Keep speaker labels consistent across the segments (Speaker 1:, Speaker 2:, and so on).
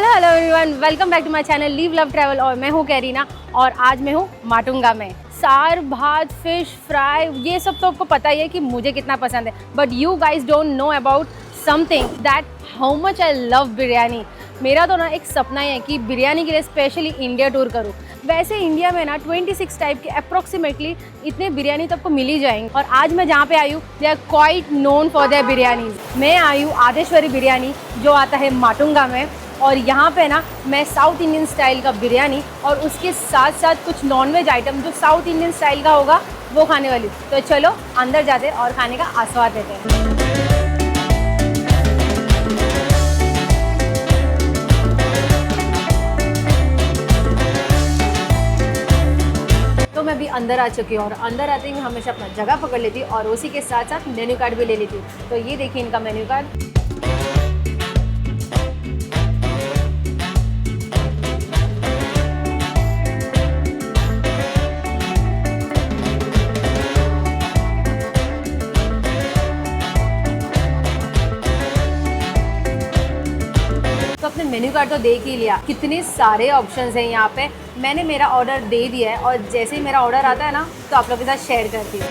Speaker 1: Hello hello everyone, welcome back to my channel live love travel. और मैं हूँ carina और आज मैं हूँ माटुंगा में। सार भात फिश फ्राई ये सब तो आपको पता ही है कि मुझे कितना पसंद है, but you guys don't know about something that how much I love biryani. मेरा तो ना एक सपना ही है कि बिरयानी के लिए स्पेशली इंडिया टूर करूँ। वैसे इंडिया में ना 26 टाइप के अप्रॉक्सीमेटली इतने बिरयानी तो आपको मिल ही जाएंगे, और आज मैं जहाँ पे आई हूँ they are quite known for their biryani. मैं आई हूँ आदेश्वरी बिरयानी जो आता है माटुंगा में, और यहाँ पे ना मैं साउथ इंडियन स्टाइल का बिरयानी और उसके साथ साथ कुछ नॉनवेज आइटम जो साउथ इंडियन स्टाइल का होगा वो खाने वाली हूँ। तो चलो अंदर जाते हैं और खाने का आस्वाद लेते हैं। तो मैं अभी अंदर आ चुकी हूँ और अंदर आते ही मैं हमेशा अपना जगह पकड़ लेती हूँ और उसी के साथ साथ मेन्यू कार्ड भी ले लेती हूँ। तो ये देखिए इनका मेन्यू कार्ड। तो अपने मेन्यू कार्ड तो देख ही लिया, कितने सारे ऑप्शंस हैं यहाँ पे। मैंने मेरा ऑर्डर दे दिया है और जैसे ही मेरा ऑर्डर आता है ना तो आप लोगों के साथ शेयर करती हूँ।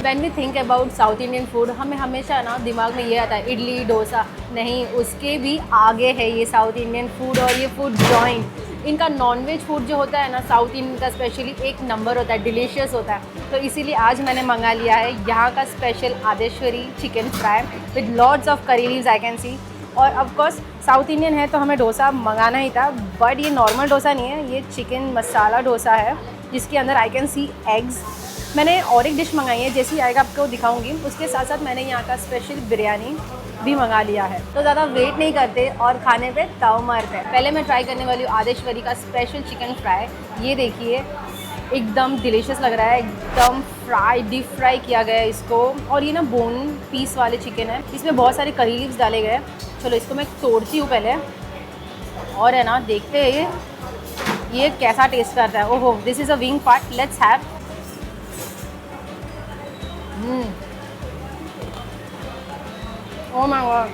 Speaker 1: When we think about south Indian food हमें हमेशा ना दिमाग में ये आता है इडली डोसा, नहीं उसके भी आगे है ये साउथ इंडियन फूड। और ये फूड जॉइंट इनका नॉनवेज फूड जो होता है ना साउथ इंडियन का स्पेशली एक नंबर होता है, डिलीशियस होता है। तो इसीलिए आज मैंने मंगा लिया है यहाँ का special Adeshwari chicken fry with lots of curry leaves I can see. और ऑफकोर्स साउथ इंडियन है तो हमें डोसा मंगाना ही था, बट ये नॉर्मल डोसा नहीं है, ये चिकन मसाला डोसा है जिसके अंदर आई कैन सी एग्स। मैंने और एक डिश मंगाई है, जैसी आएगा आपको दिखाऊंगी। उसके साथ साथ मैंने यहाँ का स्पेशल बिरयानी भी मंगा लिया है। तो ज़्यादा वेट नहीं करते और खाने पे ताव मारते हैं। पहले मैं ट्राई करने वाली हूँ आदेश्वरी का स्पेशल चिकन फ्राई। ये देखिए एकदम डिलीशियस लग रहा है, एकदम फ्राई डीप फ्राई किया गया है इसको। और ये ना बोन पीस वाले चिकन है, इसमें बहुत सारे करी लीव्स डाले गए। चलो इसको मैं तोड़ती हूँ पहले, और है ना देखते हैं ये कैसा टेस्ट करता है। ओहो, this is a wing part, let's have. Oh my god,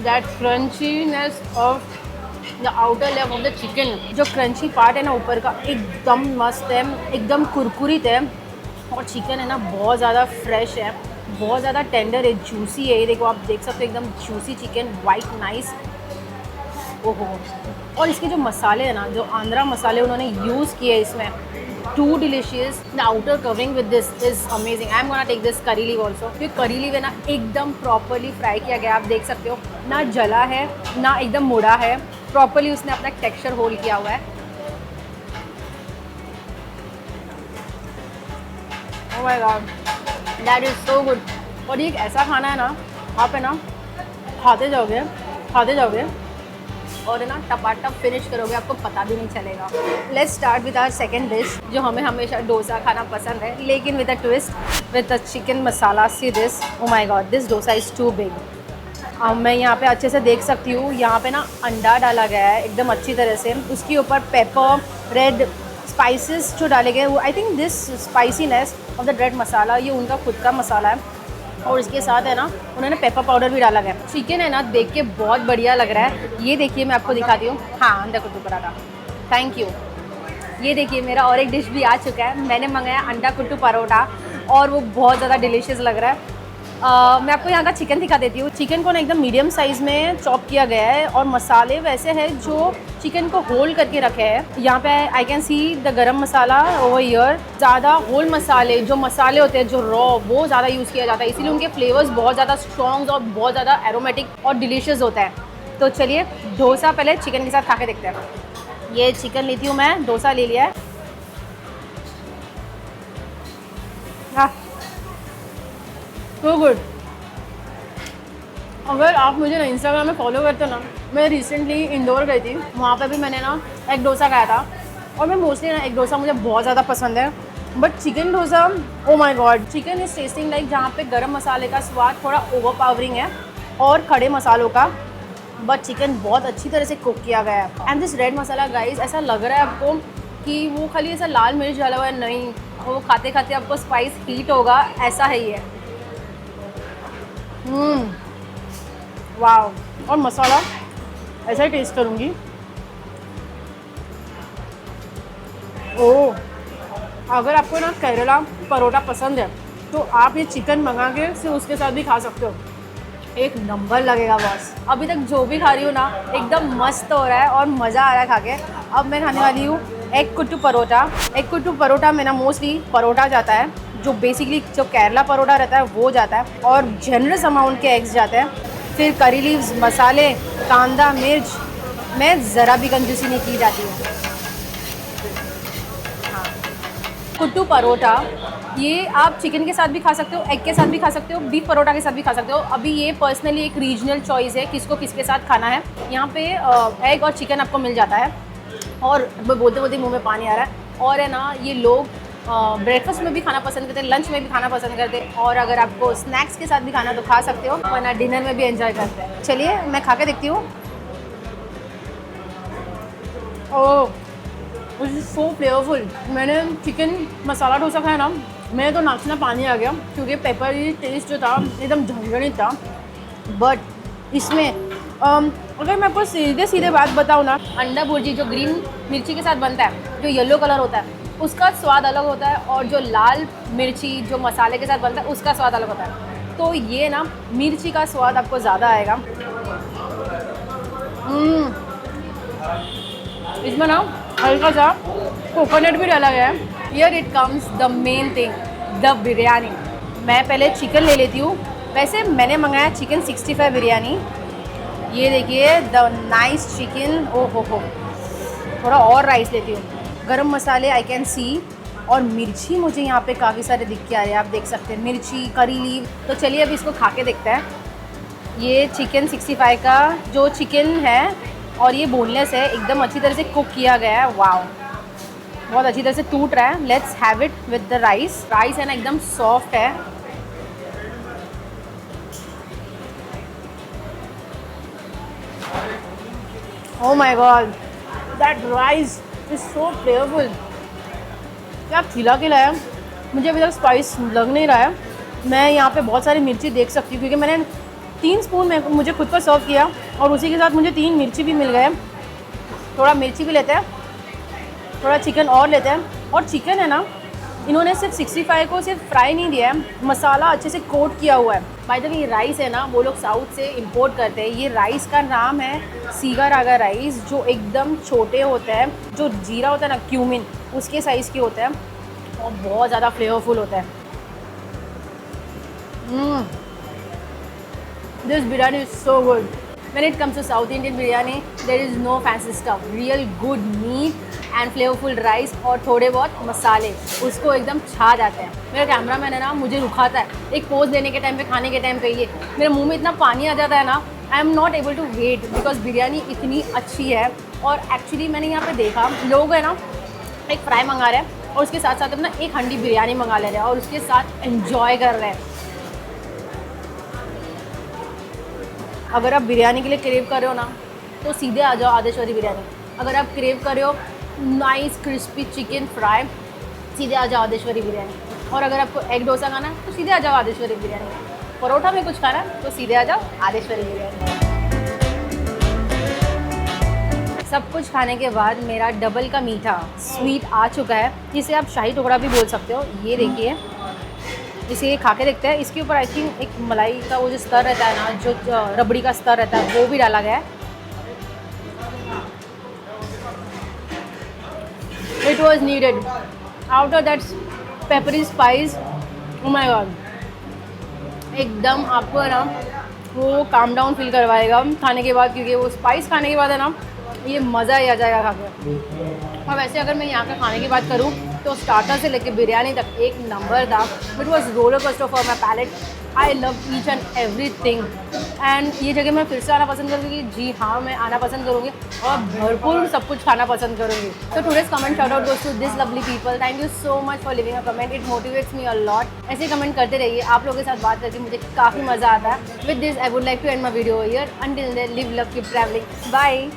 Speaker 1: that crunchiness of the outer layer of the chicken, जो क्रंची पार्ट है ना ऊपर का एकदम मस्त है, एकदम कुरकुरीत है। और चिकन है ना बहुत ज़्यादा फ्रेश है, बहुत ज़्यादा टेंडर है, जूसी है। ये देखो आप देख सकते हो एकदम जूसी चिकन, वाइट नाइस। ओहो, और इसके जो मसाले हैं ना, जो आंध्रा मसाले उन्होंने यूज़ किए इसमें, too delicious. The outer covering with this is amazing. I am gonna take this curry leave also. क्योंकि करी लीव है ना एकदम प्रॉपरली फ्राई किया गया, आप देख सकते हो ना जला है ना एकदम मुड़ा है, प्रॉपरली उसने अपना टेक्सचर होल्ड किया हुआ है। Oh my God, that is so good. और ये एक ऐसा खाना है ना, आप है ना खाते जाओगे और है ना टपाटप फिनिश करोगे, आपको पता भी नहीं चलेगा। Let's start with our second dish, जो हमें हमेशा डोसा खाना पसंद है, लेकिन with a twist with the chicken masala. See this, oh my God, this dosa is too big. मैं यहाँ पे अच्छे से देख सकती हूँ, यहाँ पे ना अंडा डाला गया है एकदम अच्छी तरह से। उसके ऊपर पेपर, रेड स्पाइसेस जो डाले गए, I think this spiciness of the red masala ये उनका खुद का मसाला है। और इसके साथ है ना उन्होंने पेपर पाउडर भी डाला गया। चिकन है ना देख के बहुत बढ़िया लग रहा है। ये देखिए मैं आपको दिखाती हूँ, हाँ अंडा कुट्टू पराठा, थैंक यू। ये देखिए मेरा और एक डिश भी आ चुका है, मैंने मंगाया अंडा कुट्टू परोठा और वो बहुत ज़्यादा डिलीशियस लग रहा है। मैं आपको यहाँ का चिकन दिखा देती हूँ। चिकन को ना एकदम मीडियम साइज़ में चॉप किया गया है और मसाले वैसे हैं जो चिकन को होल्ड करके रखे हैं। यहाँ पे आई कैन सी द गरम मसाला ओवर हियर। ज़्यादा होल मसाले, जो मसाले होते हैं जो रॉ, वो ज़्यादा यूज़ किया जाता है, इसीलिए उनके फ्लेवर्स बहुत ज़्यादा स्ट्रॉन्ग और बहुत ज़्यादा एरोमेटिक और डिलीशियस होता है। तो चलिए डोसा पहले चिकन के साथ खा के देखते हैं। ये चिकन ली थी मैं, डोसा ले लिया है। So good. अगर आप मुझे ना इंस्टाग्राम में फॉलो करते हो ना, मैं रिसेंटली इंदौर गई थी, वहाँ पे भी मैंने ना एग डोसा खाया था। और मैं मोस्टली ना एग डोसा मुझे बहुत ज़्यादा पसंद है, but chicken dosa O my God, chicken is testing like, जहाँ पे गरम मसाले का स्वाद थोड़ा ओवर पावरिंग है और खड़े मसालों का, बट चिकन बहुत अच्छी तरह से कुक किया गया है। And this red masala guys, ऐसा लग रहा है आपको कि वो खाली ऐसा लाल मिर्च डाला हुआ है, नहीं, वो खाते खाते आपको स्पाइस हीट होगा, ऐसा है ये। वाह। और मसाला ऐसा ही टेस्ट करूँगी। ओह, अगर आपको ना केरला परोठा पसंद है तो आप ये चिकन मंगा के फिर उसके साथ भी खा सकते हो, एक नंबर लगेगा बॉस। अभी तक जो भी खा रही हूँ ना एकदम मस्त हो रहा है और मज़ा आ रहा है खा के। अब मैं खाने वाली हूँ एग कुट्टू परोठा। एग कुट्टू परोठा में ना मोस्टली परोठा जाता है, जो बेसिकली जो केरला परोठा रहता है वो जाता है, और जनरस अमाउंट के एग्स जाते हैं, फिर करी लीव्स, मसाले, कांदा, मिर्च, मैं ज़रा भी कंजूसी नहीं की जाती है। कुट्टू परोठा ये आप चिकन के साथ भी खा सकते हो, एग के साथ भी खा सकते हो, बीफ परोठा के साथ भी खा सकते हो। अभी ये पर्सनली एक रीजनल चॉइस है किसको किसके साथ खाना है। यहाँ पे एग और चिकन आपको मिल जाता है, और बोलते बोलते मुंह में पानी आ रहा है। और है ना, ये लोग ब्रेकफास्ट में भी खाना पसंद करते हैं, लंच में भी खाना पसंद करते हैं, और अगर आपको स्नैक्स के साथ भी खाना तो खा सकते हो, वरना डिनर में भी एंजॉय करते हैं। चलिए मैं खा के देखती हूँ। ओह, इट इज़ सो फ्लेवरफुल। मैंने चिकन मसाला डोसा खाया ना, मेरे तो नाक में पानी आ गया, क्योंकि पेपरी टेस्ट जो था एकदम झंझनित था। बट इसमें अगर मैं आपको सीधे सीधे बात बताऊँ ना, अंडा भुर्जी जो ग्रीन मिर्ची के साथ बनता है, जो येलो कलर होता है, उसका स्वाद अलग होता है, और जो लाल मिर्ची जो मसाले के साथ बनता है उसका स्वाद अलग होता है। तो ये ना मिर्ची का स्वाद आपको ज़्यादा आएगा। इसमें ना हल्का सा कोकोनट भी डाला गया है। Here it comes the main thing, the biryani. मैं पहले चिकन ले लेती हूँ। वैसे मैंने मंगाया चिकन 65 बिरयानी। ये देखिए द नाइस चिकन। ओ हो, थोड़ा और राइस लेती हूँ। गरम मसाले आई कैन सी, और मिर्ची मुझे यहाँ पे काफ़ी सारे दिख के आ रहे हैं, आप देख सकते हैं, मिर्ची, करी लीव। तो चलिए अब इसको खा के देखते हैं। ये चिकन 65 का जो चिकन है, और ये बोनलेस है, एकदम अच्छी तरह से कुक किया गया है। वाओ, बहुत अच्छी तरह से टूट रहा है। Let's have it with the rice. Rice है ना एकदम सॉफ्ट है। Oh my God, that rice is so flavourful. क्या खिला खिलाया, मुझे अभी तक स्पाइस लग नहीं रहा है। मैं यहाँ पे बहुत सारी मिर्ची देख सकती हूँ, क्योंकि मैंने 3 स्पून में मुझे खुद पर सर्व किया, और उसी के साथ मुझे 3 मिर्ची भी मिल गए। थोड़ा मिर्ची भी लेते हैं, थोड़ा चिकन और लेते हैं। और चिकन है ना, इन्होंने सिर्फ 65 को सिर्फ फ्राई नहीं दिया है, मसाला अच्छे से कोट किया हुआ है। बाय द वे ये राइस है ना, वो लोग साउथ से इंपोर्ट करते हैं। ये राइस का नाम है सीगा रागा राइस, जो एकदम छोटे होते हैं, जो जीरा होता है ना, क्यूमिन, उसके साइज़ के होते हैं, और बहुत ज़्यादा फ्लेवरफुल होता है। This biryani is so good. When it comes to South Indian biryani, there is no fancy stuff. Real good meat and flavorful rice और थोड़े बहुत मसाले उसको एकदम छा जाते हैं। मेरा कैमरामैन है ना, मुझे रुकाता है एक पोज लेने के टाइम पे, खाने के टाइम पे। ये मेरे मुंह में इतना पानी आ जाता है ना, I am not able to wait, because biryani इतनी अच्छी है। और एक्चुअली मैंने यहाँ पे देखा लोग है ना, एक फ्राई मंगा रहे हैं और उसके साथ साथ अपना एक हंडी बिरयानी मंगा ले रहे हैं और उसके साथ एंजॉय कर रहे हैं। अगर आप बिरयानी के लिए क्रेव कर रहे हो ना, तो सीधे आ जाओ आदेश्वरी बिरयानी। अगर आप क्रेव कर रहे हो नाइस क्रिस्पी चिकन फ्राई, सीधे आ जाओ आदेश्वरी बिरयानी। और अगर आपको एग डोसा खाना है तो सीधे आ जाओ आदेश्वरी बिरयानी। परोठा में कुछ खाना है तो सीधे आ जाओ आदेश्वरी बिरयानी। सब कुछ खाने के बाद मेरा डबल का मीठा स्वीट आ चुका है, जिसे आप शाही टुकड़ा भी बोल सकते हो। ये देखिए, इसे ये खा के देखते हैं। इसके ऊपर आई थिंक एक मलाई का वो जो स्तर रहता है ना, जो रबड़ी का स्तर रहता है, वो भी डाला गया है। It was needed after that peppery spice. Oh my God, एकदम आपको है ना वो काम डाउन फील करवाएगा खाने के बाद, क्योंकि वो स्पाइस खाने के बाद है ना, ये मज़ा ही आ जाएगा खा के। और वैसे अगर मैं यहाँ का खाने की बात करूँ तो स्टार्टर से लेके बिरयानी तक एक नंबर था। It was roller coaster for my palate. I love each and everything. And ये जगह मैं फिर से आना पसंद करूँगी। जी हाँ, मैं आना पसंद करूँगी और भरपूर सब कुछ खाना पसंद करूँगी। तो today's comment shout out goes to this lovely people. Thank you so much for leaving a comment. It motivates me a lot. ऐसे कमेंट करते रहिए, आप लोगों के साथ बात करके मुझे काफ़ी मज़ा आता है। With this I would like to end my video here. Until then live love keep travelling. Bye.